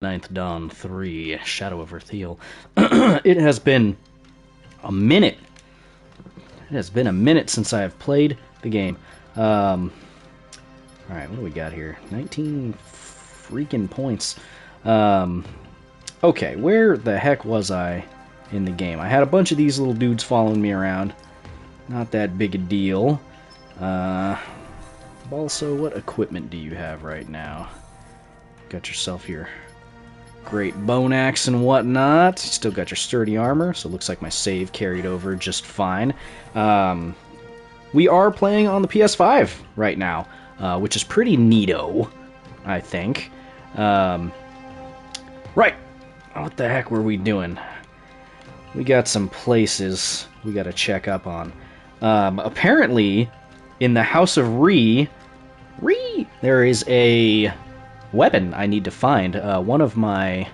Ninth Dawn 3, Shadow of Erthil. It has been a minute. It has been a minute since I have played the game. Alright, what do we got here? 19 freaking points. Okay, where the heck was I in the game? I had a bunch of these little dudes following me around. Not that big a deal. Also, what equipment do you have right now? Got yourself your great bone axe and whatnot. Still got your sturdy armor, so it looks like my save carried over just fine. We are playing on the PS5 right now, which is pretty neato, I think. Right. What the heck were we doing? We got some places we got to check up on. Apparently, in the House of R.O.U.S, there is a weapon I need to find. One of my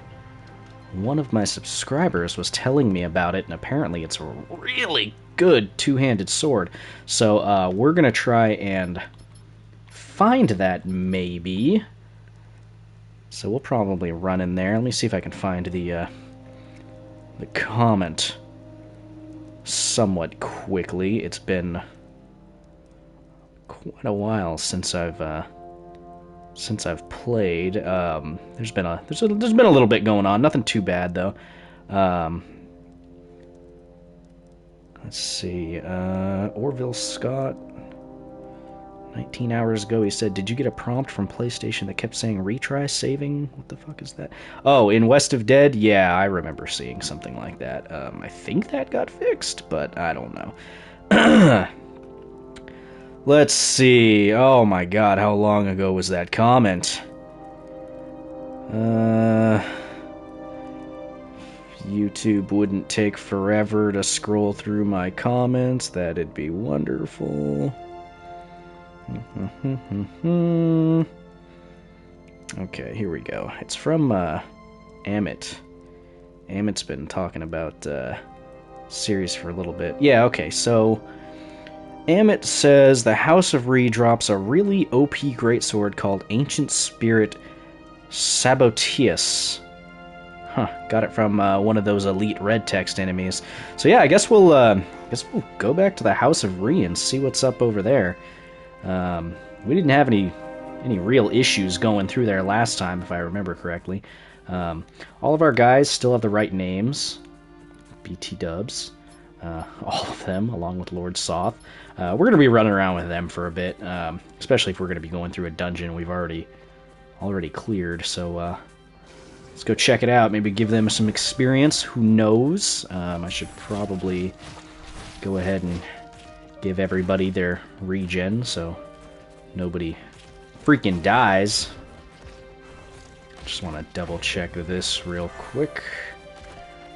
subscribers was telling me about it, and apparently it's a really good two-handed sword. So we're gonna try and find that, maybe. So we'll probably run in there. Let me see if I can find the comment somewhat quickly. It's been quite a while since I've played. There's been a little bit going on. Nothing too bad though. Let's see. Orville Scott. 19 hours ago, he said, "Did you get a prompt from PlayStation that kept saying retry saving? What the fuck is that?" Oh, in West of Dead? Yeah, I remember seeing something like that. I think that got fixed, but I don't know. Let's see. Oh my god, how long ago was that comment? YouTube wouldn't take forever to scroll through my comments. That'd be wonderful. Okay, here we go. It's from Amit. Amit's been talking about series for a little bit. Yeah, okay, so Amit says the House of R.O.U.S drops a really OP greatsword called Ancient Spirit Saboteus. Huh, got it from one of those elite red text enemies. So yeah, I guess we'll go back to the House of R.O.U.S and see what's up over there. We didn't have any real issues going through there last time, if I remember correctly. All of our guys still have the right names. BT Dubs. All of them, along with Lord Soth. We're going to be running around with them for a bit, especially if we're going to be going through a dungeon we've already cleared. So let's go check it out. Maybe give them some experience. Who knows? I should probably go ahead and give everybody their regen so nobody freaking dies. Just want to double check this real quick.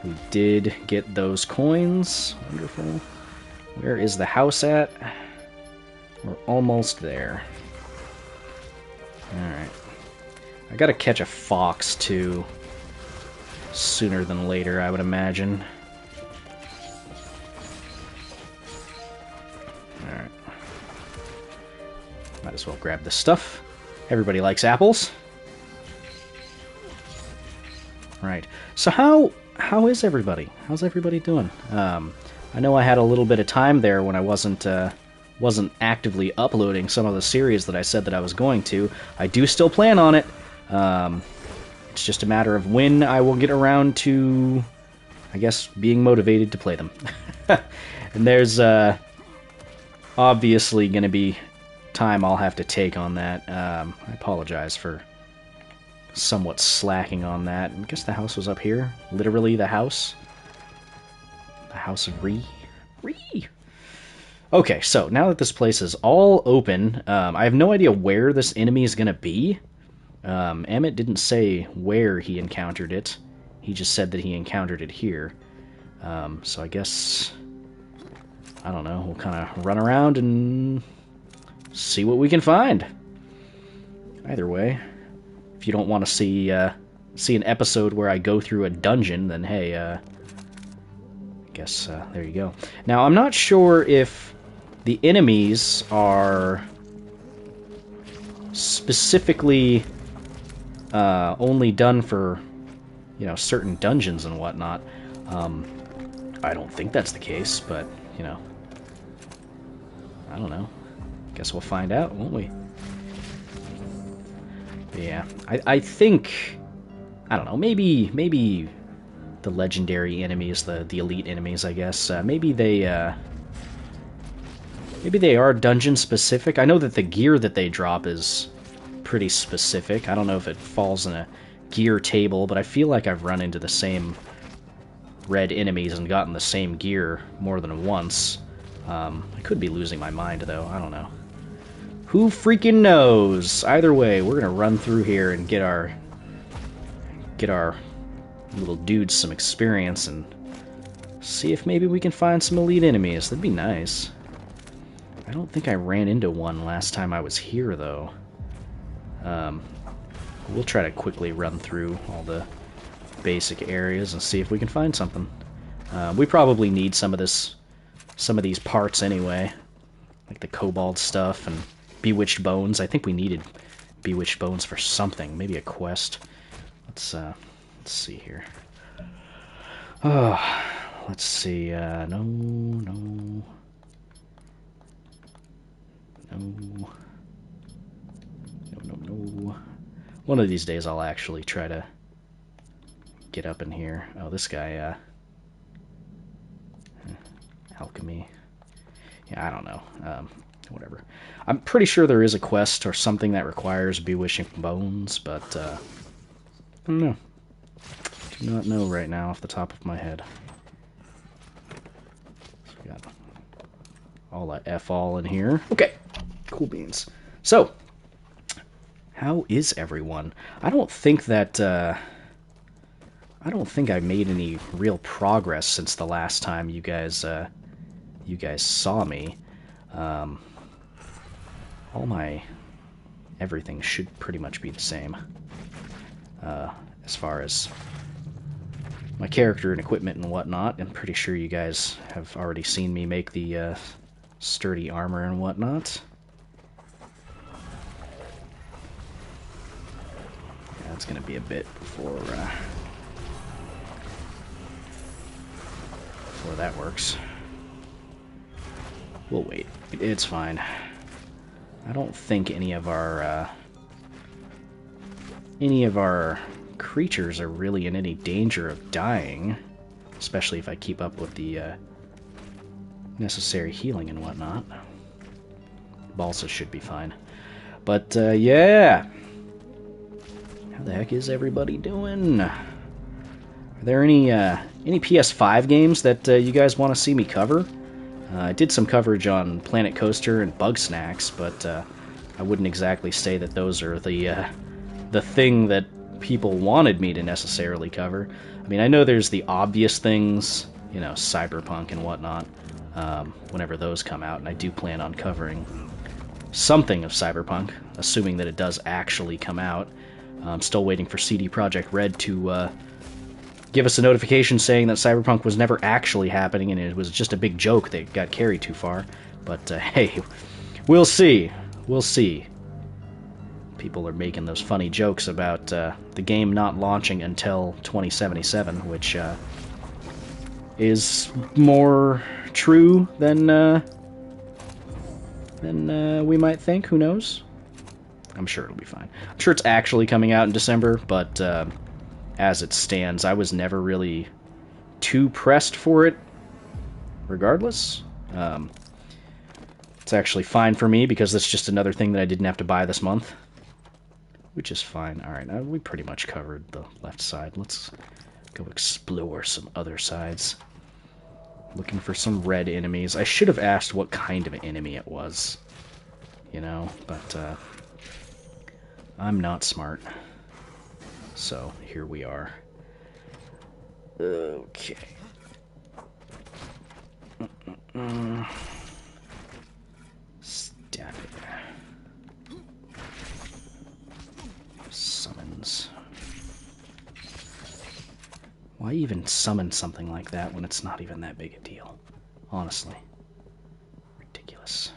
We did get those coins. Wonderful. Where is the house at? We're almost there. Alright. I gotta catch a fox, too. Sooner than later, I would imagine. Alright. Might as well grab this stuff. Everybody likes apples. Right. So how is everybody? How's everybody doing? I know I had a little bit of time there when I wasn't actively uploading some of the series that I said that I was going to. I do still plan on it. It's just a matter of when I will get around to, I guess, being motivated to play them. And there's obviously going to be time I'll have to take on that. I apologize for somewhat slacking on that. I guess the house was up here. Literally the house. The House of R.O.U.S. Okay, so now that this place is all open, I have no idea where this enemy is going to be. Emmett didn't say where he encountered it. He just said that he encountered it here. So I guess, I don't know, we'll kind of run around and see what we can find. Either way, if you don't want to see an episode where I go through a dungeon, then hey, I guess there you go. Now, I'm not sure if the enemies are specifically only done for, certain dungeons and whatnot. I don't think that's the case, but, I don't know. Guess we'll find out, won't we? But yeah, I think, I don't know, maybe the legendary enemies, the elite enemies, I guess, maybe they are dungeon specific. I know that the gear that they drop is pretty specific. I don't know if it falls in a gear table, but I feel like I've run into the same red enemies and gotten the same gear more than once. I could be losing my mind, though. I don't know. Who freaking knows? Either way, we're gonna run through here and get our little dudes some experience and see if maybe we can find some elite enemies. That'd be nice. I don't think I ran into one last time I was here, though. We'll try to quickly run through all the basic areas and see if we can find something. We probably need some of these parts anyway, like the cobalt stuff and bewitched bones. I think we needed bewitched bones for something, maybe a quest. Let's see here. Oh, let's see. No. One of these days I'll actually try to get up in here. Oh, this guy, alchemy. Yeah, I don't know. Whatever. I'm pretty sure there is a quest or something that requires bewitching bones, but, I don't know. Do not know right now off the top of my head. So we got all that F-all in here. Okay. Cool beans. So, how is everyone? I don't think I made any real progress since the last time you guys saw me. All my everything should pretty much be the same. As far as my character and equipment and whatnot. I'm pretty sure you guys have already seen me make the sturdy armor and whatnot. Yeah, it's gonna be a bit before that works. We'll wait. It's fine. I don't think any of our creatures are really in any danger of dying, especially if I keep up with the necessary healing and whatnot. Balsa should be fine. But yeah, how the heck is everybody doing? Are there any PS5 games that you guys want to see me cover? I did some coverage on Planet Coaster and Bug Snacks, but I wouldn't exactly say that those are the thing that people wanted me to necessarily cover. I mean, I know there's the obvious things, Cyberpunk and whatnot, whenever those come out, and I do plan on covering something of Cyberpunk, assuming that it does actually come out. I'm still waiting for CD Projekt Red to give us a notification saying that Cyberpunk was never actually happening and it was just a big joke that got carried too far. But hey, we'll see. We'll see. People are making those funny jokes about the game not launching until 2077, which is more true than we might think. Who knows? I'm sure it'll be fine. I'm sure it's actually coming out in December, but as it stands, I was never really too pressed for it, regardless. It's actually fine for me, because that's just another thing that I didn't have to buy this month, which is fine. Alright, now we pretty much covered the left side. Let's go explore some other sides. Looking for some red enemies. I should have asked what kind of enemy it was, but I'm not smart. So, here we are. Okay. Stab it. Summons. Why even summon something like that when it's not even that big a deal? Honestly. Ridiculous.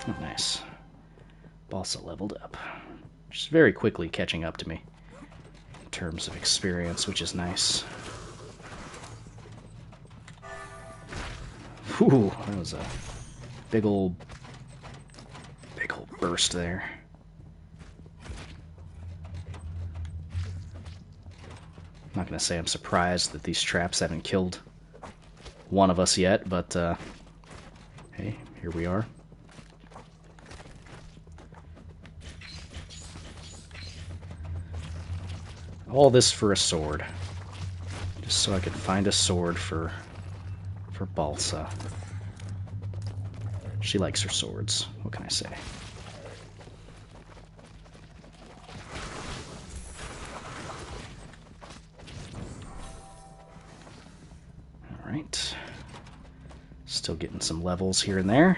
Oh, nice. Also leveled up. Just very quickly catching up to me in terms of experience, which is nice. Whew, that was a big old burst there. I'm not going to say I'm surprised that these traps haven't killed one of us yet, but hey, here we are. All this for a sword. Just so I could find a sword for Balsa. She likes her swords. What can I say? Alright. Still getting some levels here and there.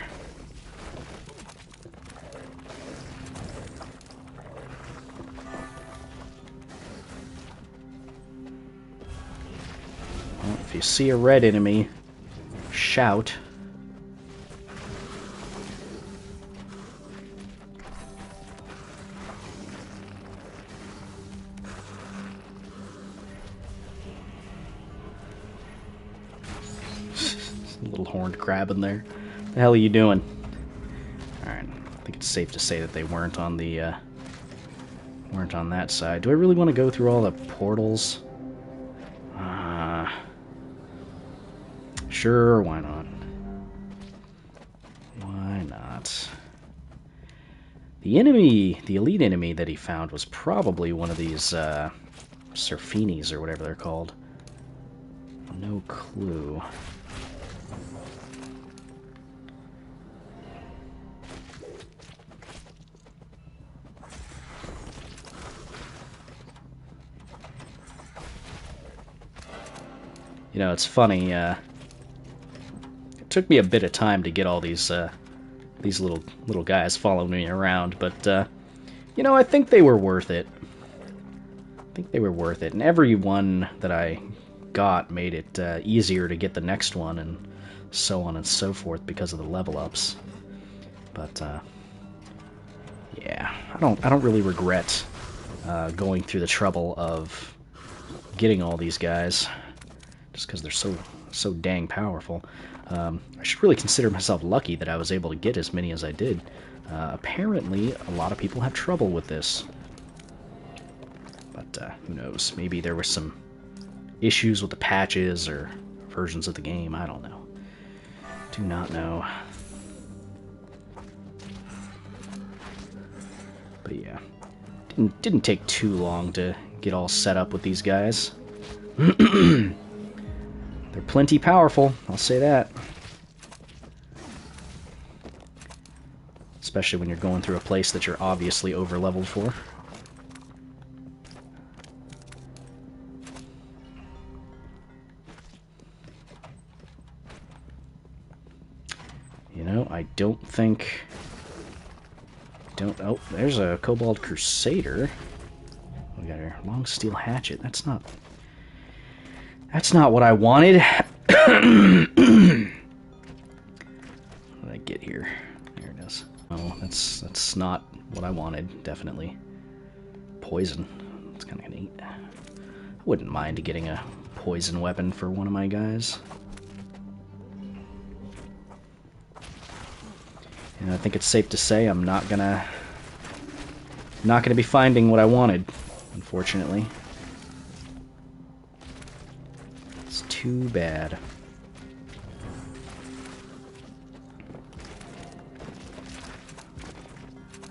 Well, if you see a red enemy, shout. Little horned crab in there. What the hell are you doing? Alright, I think it's safe to say that they weren't on the weren't on that side. Do I really want to go through all the portals? Sure, why not? Why not? The enemy, the elite enemy that he found was probably one of these Surfinis or whatever they're called. No clue. You know, it's funny, it took me a bit of time to get all these little guys following me around, but, you know, I think they were worth it. I think they were worth it, and every one that I got made it easier to get the next one, and so on and so forth because of the level ups. But, yeah, I don't really regret going through the trouble of getting all these guys. Just because they're so dang powerful. I should really consider myself lucky that I was able to get as many as I did. Apparently, a lot of people have trouble with this. But who knows? Maybe there were some issues with the patches or versions of the game. I don't know. Do not know. But yeah, didn't take too long to get all set up with these guys. They're plenty powerful, I'll say that. Especially when you're going through a place that you're obviously over-leveled for. You know, I don't think... Oh, there's a Kobold Crusader. We got our long steel hatchet. That's not what I wanted. What did I get here? There it is. Oh, that's not what I wanted, definitely. Poison. That's kind of neat. I wouldn't mind getting a poison weapon for one of my guys. And I think it's safe to say I'm not gonna be finding what I wanted, unfortunately. It's too bad.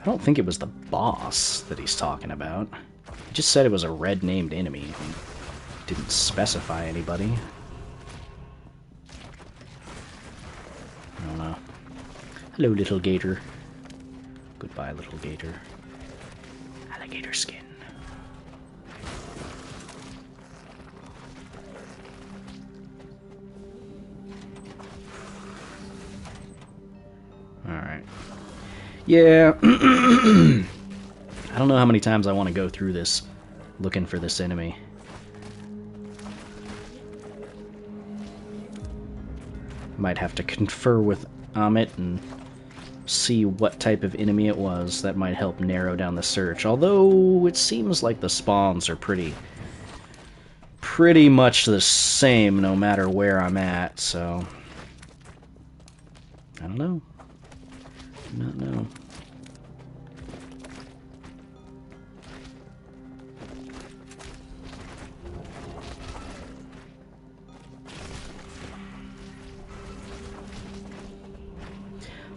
I don't think it was the boss that he's talking about. He just said it was a red named enemy. He didn't specify anybody. I don't know. Hello, little gator. Goodbye, little gator. Alligator skin. Alright. Yeah. I don't know how many times I want to go through this looking for this enemy. Might have to confer with Amit and see what type of enemy it was. That might help narrow down the search. Although it seems like the spawns are pretty much the same no matter where I'm at, so I don't know. Do not know.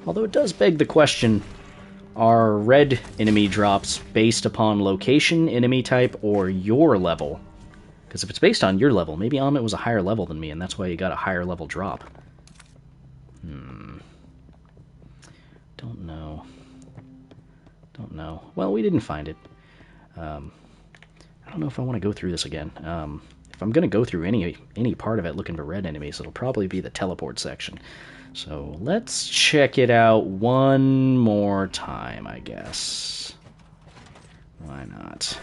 Although it does beg the question, are red enemy drops based upon location, enemy type, or your level? Because if it's based on your level, maybe Amit was a higher level than me, and that's why you got a higher level drop. Don't know. Don't know. Well, we didn't find it. I don't know if I want to go through this again. If I'm going to go through any part of it looking for red enemies, it'll probably be the teleport section. So let's check it out one more time, I guess. Why not?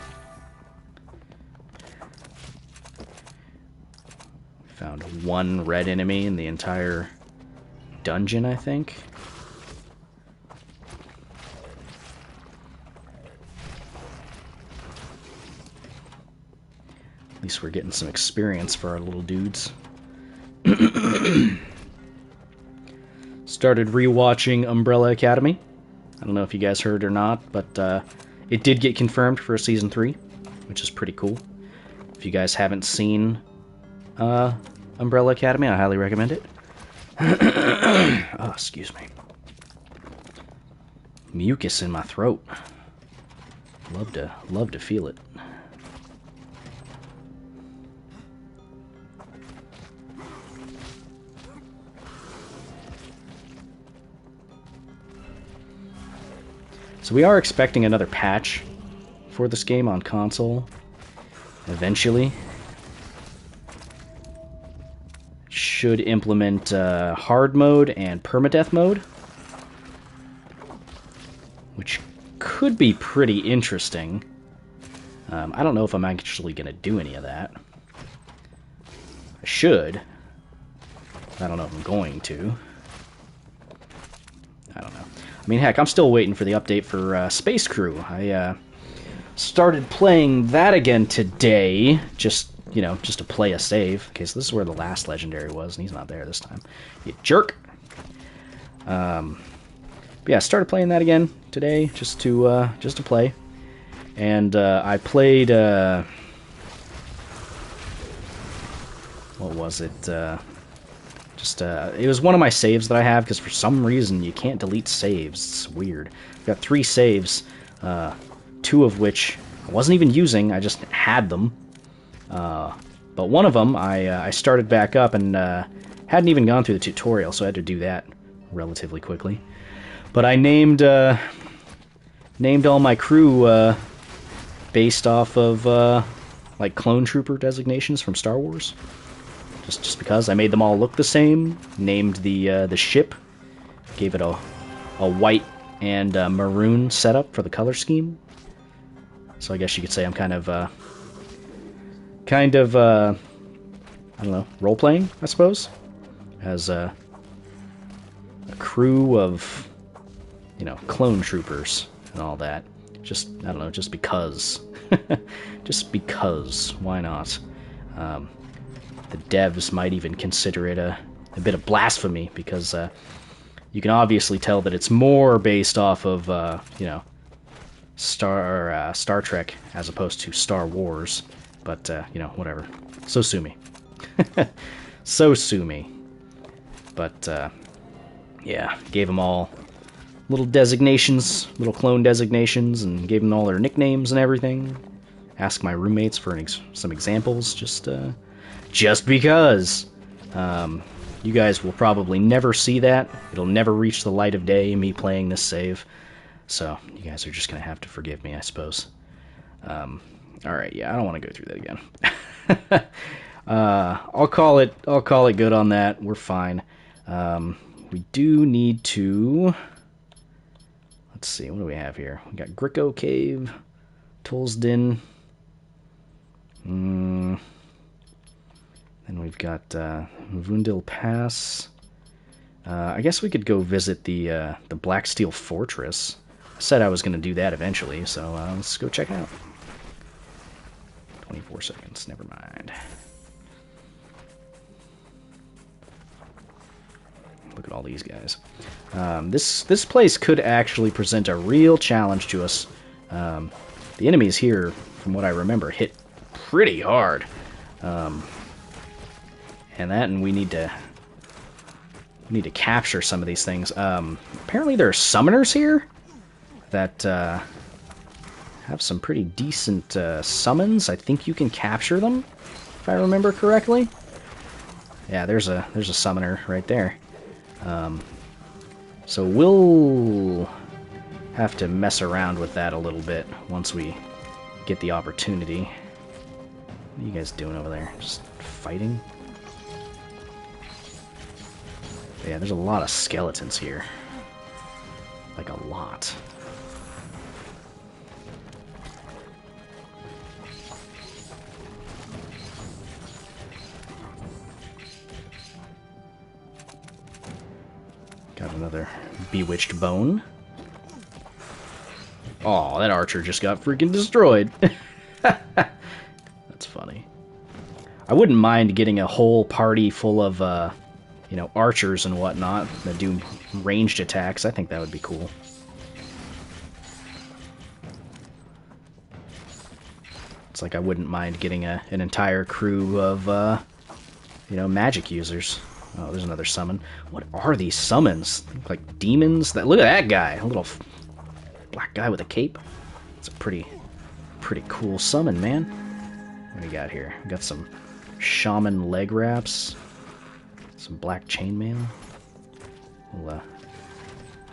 Found one red enemy in the entire dungeon, I think. At least we're getting some experience for our little dudes. Started rewatching Umbrella Academy. I don't know if you guys heard or not, but it did get confirmed for Season 3, which is pretty cool. If you guys haven't seen Umbrella Academy, I highly recommend it. Oh, excuse me. Mucus in my throat. Love to feel it. So we are expecting another patch for this game on console eventually. Should implement hard mode and permadeath mode, which could be pretty interesting. I don't know if I'm actually going to do any of that. I should. I don't know if I'm going to. I don't know. I mean, heck, I'm still waiting for the update for Space Crew. I started playing that again today, just to play a save. Okay, so this is where the last legendary was, and he's not there this time. You jerk! But yeah, I started playing that again today, just to play. And I played... what was it? It was one of my saves that I have, because for some reason you can't delete saves. It's weird. I've got 3 saves, 2 of which I wasn't even using, I just had them. But one of them I started back up and hadn't even gone through the tutorial, so I had to do that relatively quickly. But I named all my crew based off of like clone trooper designations from Star Wars. Just because I made them all look the same, named the ship, gave it a white and maroon setup for the color scheme. So I guess you could say I'm kind of I don't know, role playing, I suppose, as a crew of clone troopers and all that. Just I don't know, just because, just because. Why not? The devs might even consider it a bit of blasphemy, because you can obviously tell that it's more based off of Star Trek as opposed to Star Wars. But whatever. So sue me. So sue me. But yeah, gave them all little designations, little clone designations, and gave them all their nicknames and everything. Asked my roommates for some examples, just because. You guys will probably never see that. It'll never reach the light of day, me playing this save. So, you guys are just going to have to forgive me, I suppose. Alright, yeah, I don't want to go through that again. I'll call it good on that. We're fine. We do need to... Let's see, what do we have here? We got Gricko Cave, Tollsden. Then we've got Vundil Pass. I guess we could go visit the Blacksteel Fortress. I said I was going to do that eventually, so let's go check it out. 24 seconds, never mind. Look at all these guys. This place could actually present a real challenge to us. The enemies here, from what I remember, hit pretty hard. And we need to capture some of these things. Apparently there are summoners here that have some pretty decent summons. I think you can capture them, if I remember correctly. Yeah, there's a summoner right there. So we'll have to mess around with that a little bit once we get the opportunity. What are you guys doing over there? Just fighting? Yeah, there's a lot of skeletons here. Like a lot. Got another bewitched bone. Aw, that archer just got freaking destroyed. That's funny. I wouldn't mind getting a whole party full of, you know, archers and whatnot that do ranged attacks. I think that would be cool. It's like I wouldn't mind getting an entire crew of, you know, magic users. Oh, there's another summon. What are these summons? Like demons? Look at that guy. A little black guy with a cape. It's a pretty cool summon, man. What do we got here? We got some shaman leg wraps. Some black chainmail. We'll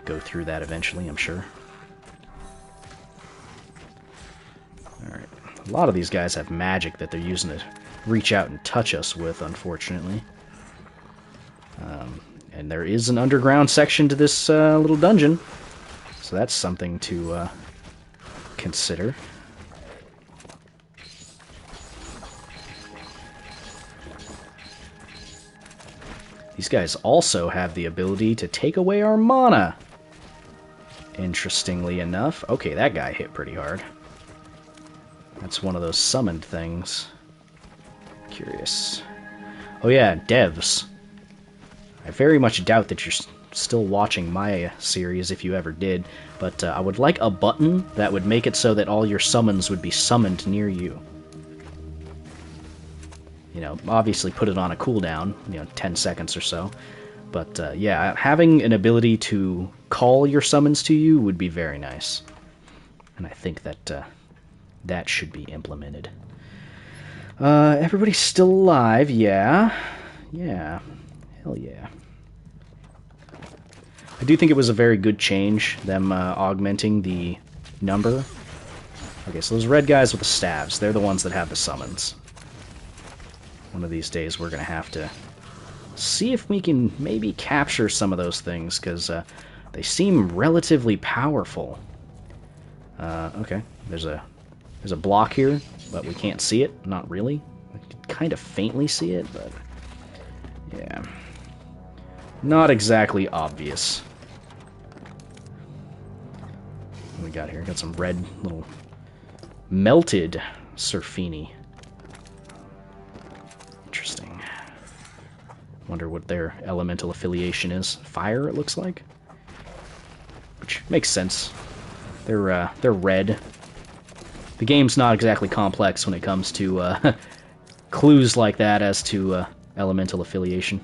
go through that eventually, I'm sure. Alright. A lot of these guys have magic that they're using to reach out and touch us with, unfortunately. And there is an underground section to this little dungeon, so that's something to consider. These guys also have the ability to take away our mana. Interestingly enough. Okay, that guy hit pretty hard. That's one of those summoned things. Curious. Oh yeah, devs. I very much doubt that you're still watching my series, if you ever did, but I would like a button that would make it so that all your summons would be summoned near you. You know, obviously put it on a cooldown, you know, 10 seconds or so. But yeah, having an ability to call your summons to you would be very nice. And I think that that should be implemented. Everybody's still alive, yeah. Yeah. Hell yeah. I do think it was a very good change, them augmenting the number. Okay, so those red guys with the staves, they're the ones that have the summons. One of these days we're going to have to see if we can maybe capture some of those things, because they seem relatively powerful. Okay, there's a block here, but we can't see it. Not really. I can kind of faintly see it, but yeah. Not exactly obvious. What we got here? Got some red little melted surfini. Interesting. Wonder what their elemental affiliation is. Fire, it looks like. Which makes sense. They're red. The game's not exactly complex when it comes to clues like that as to elemental affiliation.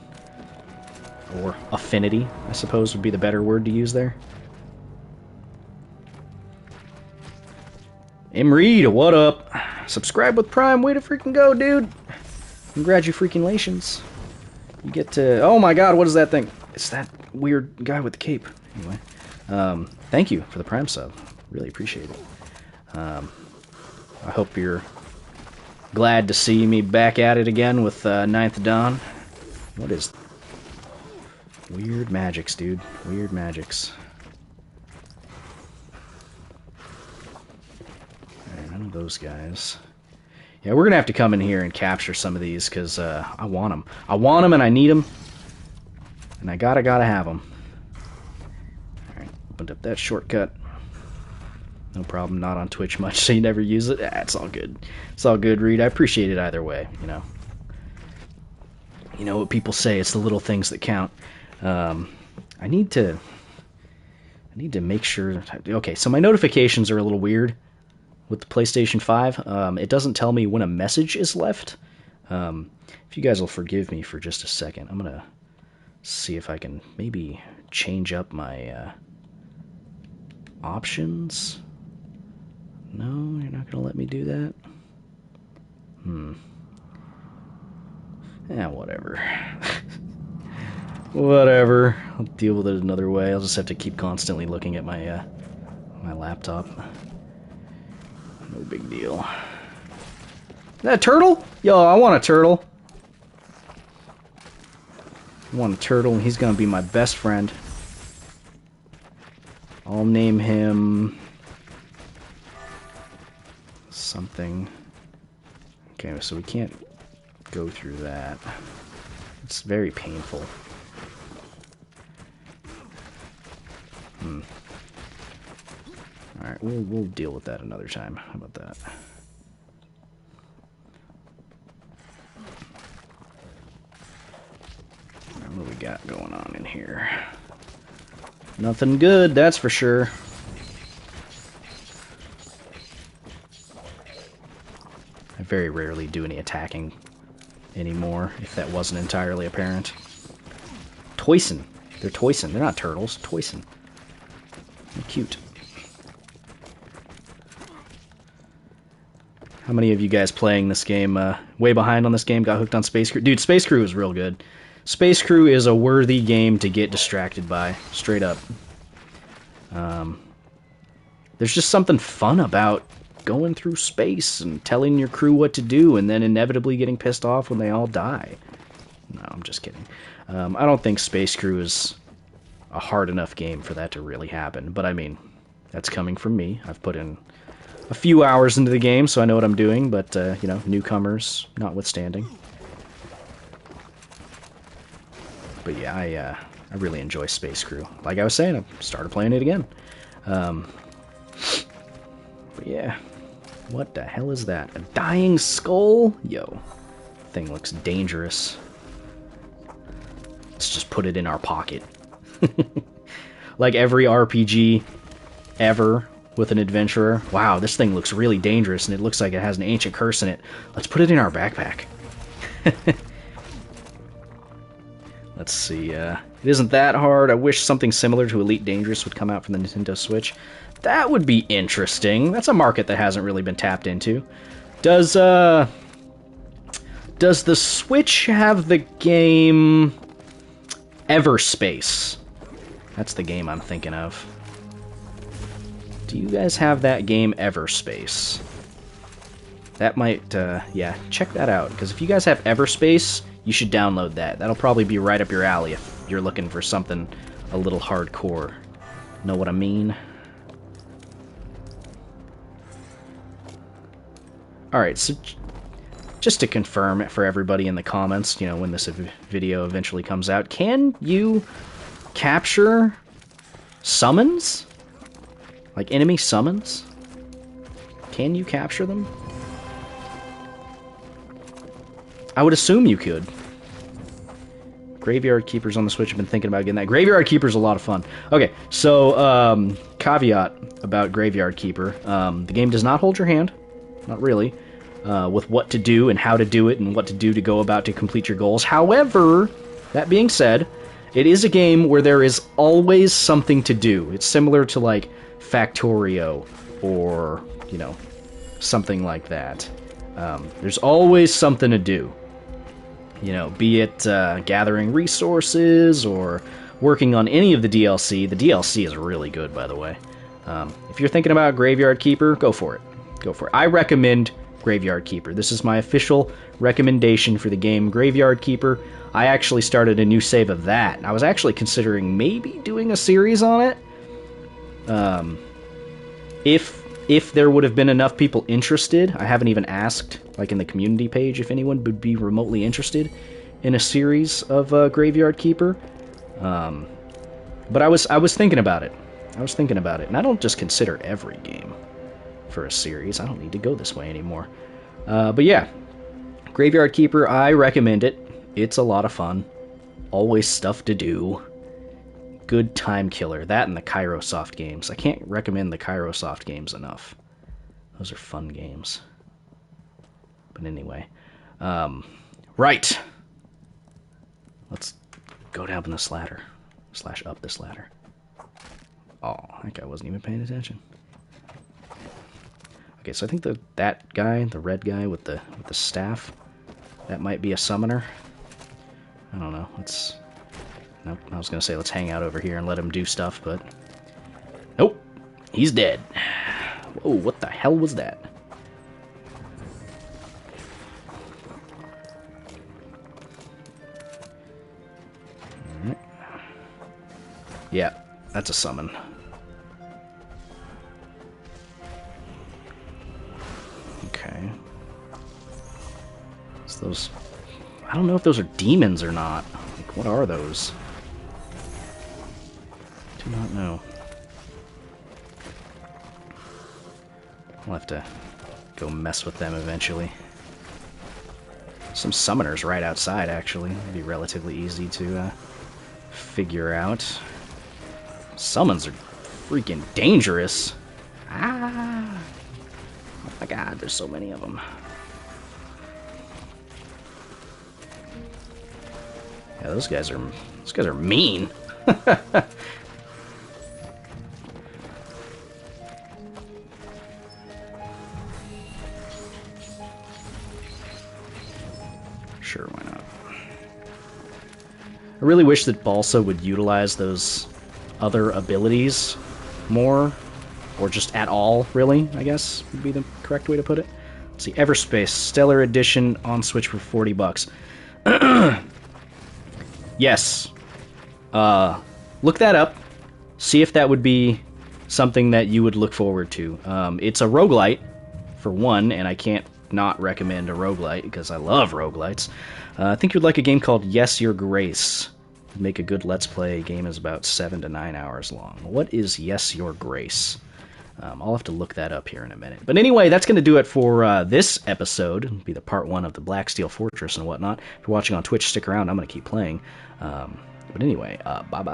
Or affinity, I suppose would be the better word to use there. M. Reed, what up? Subscribe with Prime, way to freaking go, dude. Congratulations. You get to... Oh my god, what is that thing? It's that weird guy with the cape. Anyway, thank you for the Prime sub. Really appreciate it. I hope you're glad to see me back at it again with Ninth Dawn. What is... Weird magics, dude. Weird magics. Alright, none of those guys. Yeah, we're gonna have to come in here and capture some of these, because I want them. I want them and I need them. And I gotta have them. Alright, opened up that shortcut. No problem, not on Twitch much, so you never use it. It's all good. It's all good, Reed. I appreciate it either way, you know. You know what people say, it's the little things that count. I need to make sure... Okay, so my notifications are a little weird with the PlayStation 5. It doesn't tell me when a message is left. If you guys will forgive me for just a second, I'm gonna see if I can maybe change up my options. No, you're not gonna let me do that? Whatever. Whatever. I'll deal with it another way. I'll just have to keep constantly looking at my my laptop. No big deal. Is that a turtle? Yo, I want a turtle. I want a turtle, and he's gonna be my best friend. I'll name him... something. Okay, so we can't go through that. It's very painful. Alright, we'll deal with that another time. How about that? What do we got going on in here? Nothing good, that's for sure. I very rarely do any attacking anymore, if that wasn't entirely apparent. Toyson. They're Toyson. They're not turtles. Toyson. They're cute. How many of you guys playing this game, way behind on this game, got hooked on Space Crew? Dude, Space Crew is real good. Space Crew is a worthy game to get distracted by, straight up. There's just something fun about going through space and telling your crew what to do and then inevitably getting pissed off when they all die. No, I'm just kidding. I don't think Space Crew is a hard enough game for that to really happen, but I mean, that's coming from me. I've put in a few hours into the game, so I know what I'm doing, but, you know, newcomers notwithstanding. But yeah, I really enjoy Space Crew. Like I was saying, I started playing it again. But yeah, what the hell is that? A dying skull? Yo, thing looks dangerous. Let's just put it in our pocket. Like every RPG ever with an adventurer. Wow, this thing looks really dangerous, and it looks like it has an ancient curse in it. Let's put it in our backpack. Let's see, it isn't that hard. I wish something similar to Elite Dangerous would come out for the Nintendo Switch. That would be interesting. That's a market that hasn't really been tapped into. Does the Switch have the game Everspace? That's the game I'm thinking of. Do you guys have that game Everspace? That might, yeah, check that out. Because if you guys have Everspace, you should download that. That'll probably be right up your alley if you're looking for something a little hardcore. Know what I mean? Alright, so just to confirm for everybody in the comments, you know, when this video eventually comes out, can you capture summons? Like enemy summons? Can you capture them? I would assume you could. Graveyard Keepers on the Switch. I've been thinking about getting that. Graveyard Keeper's a lot of fun. Okay, so, caveat about Graveyard Keeper. The game does not hold your hand. Not really. With what to do and how to do it and what to do to go about to complete your goals. However, that being said, it is a game where there is always something to do. It's similar to, like, Factorio or, you know, something like that. There's always something to do. You know, be it gathering resources or working on any of the DLC. The DLC is really good, by the way. If you're thinking about Graveyard Keeper, go for it. Go for it. I recommend Graveyard Keeper. This is my official recommendation for the game Graveyard Keeper. I actually started a new save of that. I was actually considering maybe doing a series on it. If there would have been enough people interested. I haven't even asked, like in the community page, if anyone would be remotely interested in a series of Graveyard Keeper. But I was thinking about it. And I don't just consider every game for a series. I don't need to go this way anymore. But yeah, Graveyard Keeper, I recommend it. It's a lot of fun. Always stuff to do. Good time killer. That and the Kairosoft games. I can't recommend the Kairosoft games enough. Those are fun games. But anyway. Right. Let's go down this ladder. / up this ladder. Oh, that guy wasn't even paying attention. Okay, so I think that guy, the red guy with the staff, that might be a summoner. I don't know. Nope, I was gonna say let's hang out over here and let him do stuff, but nope, he's dead. Whoa, what the hell was that? Alright. Yeah, that's a summon. Okay. It's those... I don't know if those are demons or not. Like, what are those? Do not know. I'll have to go mess with them eventually. Some summoners right outside, actually. It'd be relatively easy to figure out. Summons are freaking dangerous. Ah! Oh my god, there's so many of them. Yeah, those guys are mean. Sure, why not? I really wish that Balsa would utilize those other abilities more, or just at all, really, I guess, would be the correct way to put it. Let's see, Everspace, Stellar Edition on Switch for $40. Yes. Look that up. See if that would be something that you would look forward to. It's a roguelite, for one, and I can't not recommend a roguelite, because I love roguelites. I think you'd like a game called Yes, Your Grace. It'd make a good Let's Play. Game is about 7 to 9 hours long. What is Yes, Your Grace? I'll have to look that up here in a minute. But anyway, that's going to do it for this episode. It'll be the part 1 of the Blacksteel Fortress and whatnot. If you're watching on Twitch, stick around. I'm going to keep playing. But anyway, bye-bye.